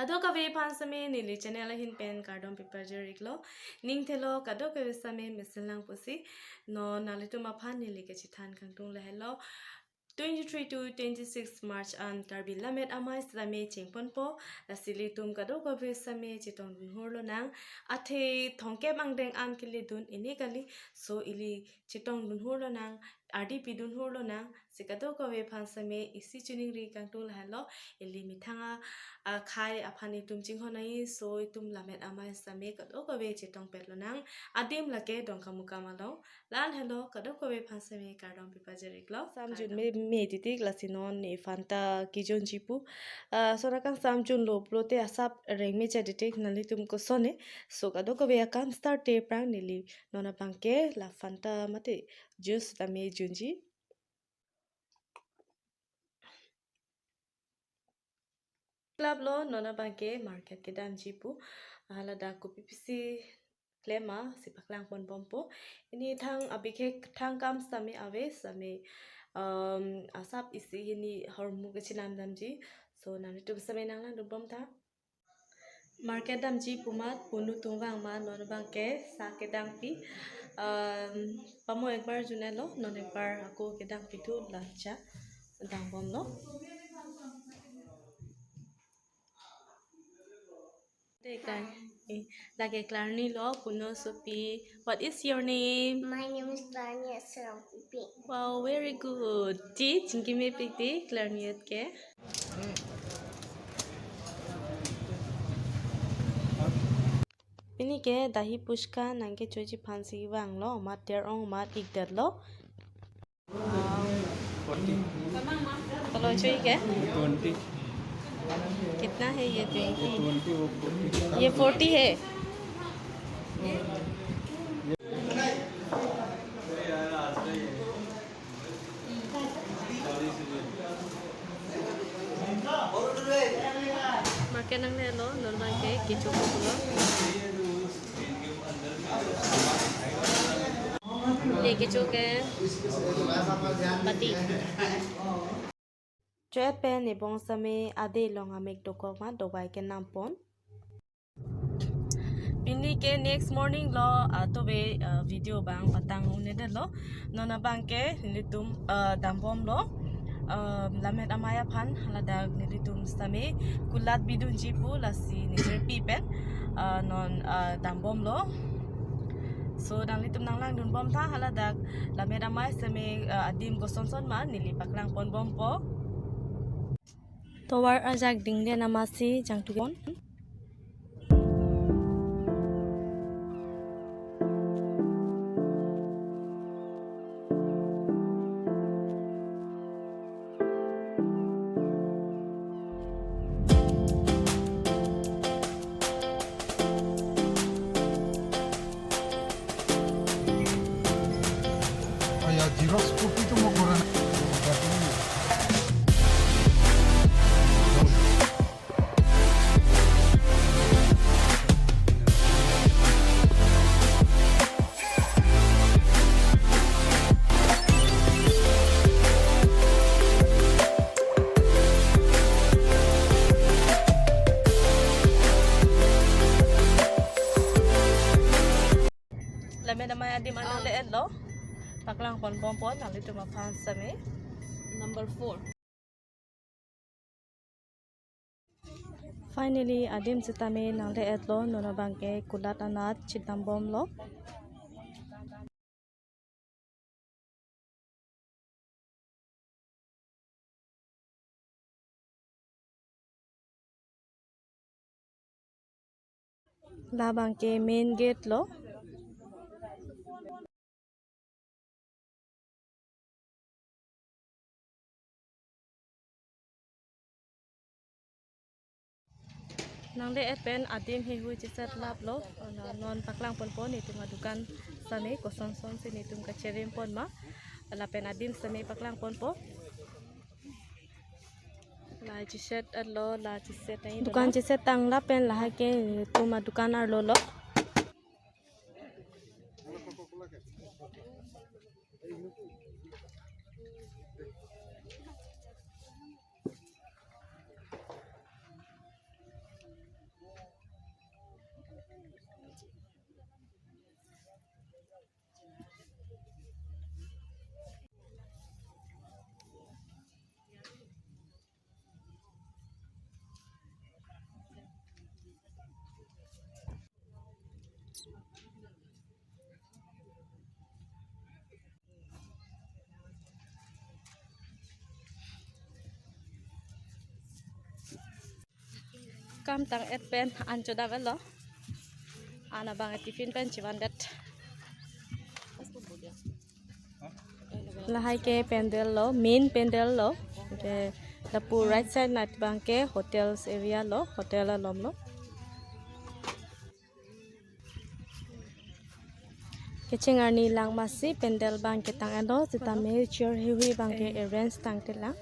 Kado kawe pansame nili channel hin pen cardon paper jeriklo ning thelo kado kawe same miselang pusi no nalitu maphan nili ke chithan kangtung le hello 23 to 26 March Karbi Lamet Amai Same Chingponpo la silitum kado kawe same chitong horlo nang athe thongke mangdeng am kilidun inikali so ili chitong dun horlo nang RDP dun horlo nang sikado kawe pansame isi chuning ri kangtung le hello ili mithanga khai aphani tum jinghonai so tum Lamet Amai Same kado kawe chitong petlo nang adim lake dongka mukamalo lan hello kado kawe pansame kardong pipajeriklo samjun me titik lasinon ne fanta kijon jipu sorakang samjun lo plote asap rengme chaditik nali tum ko sone so kado kawe akam start te prang nili nona bangke la fanta mate juice tame junji club lo nona bangke market ke dam jipu halada kopi pisi klema sipaklang pon pompo ini thang abike thang kam same ave same asap isi ini hormu ke chinam damji so nani tu same nanglang dum bom tha market damji pumat punu tungwang ma non bangke sa ke dang pi pamo ekbar junelo non ekbar aku ke dang pi tu lancha dang bom no like Clarny Law, Puno Sopi. What is your name? My name is Clarny Pipi. Wow, very good. Teach, give me piti, Clarny ke. Ini ke dahi pushka nangke choji phansi bang lo, mat der ong mat ikdat lo. Kalau cuy ke? 20 कितना है ये 20? ये 40 है makan nang lo normal ke kicu lo ये किcu ke pati Japan ni bong same ade long amek dokok ma dobai ke nampon Pini ke next morning lo to be video bang patang une de lo nona bang ke nilitum dambom lo Lamet Amaya phan haladag nilitum same kulat bidun jipu lasi nijer pipen non dambom lo so dang litum nang lang dun bom tha haladag Lamet Amai same adim gosonson ma nilipaklang pon bom po Towar ajak dingde namasi jangtukon Xerox copy to mo kora Lamet Amai adim anang leet lo Paklang pon pon pon nalitum aphan same number 4 Finally adim chitame nangde etlo nona bangke kulat anat chitam bom lo La bangke main gate lo Nangde et pen adim hi hui chisat lap lo non paklang pon pon itum adukan same koson son sin itum kacherim pon ma la pen adim same paklang pon po la chiset lo la chiset ai dukan chiset tang la pen la ke tum adukan ar lo welcome tang et pen ancho da velo ana bang tiffin pen chivan det lahai ke pendel lo main pendel lo ke dapu right side nat bang ke hotels area lo hotel lom lo kechengarni lang masi pendel bang ke tang ando tita me chair hewi bang ke arrange tang te lang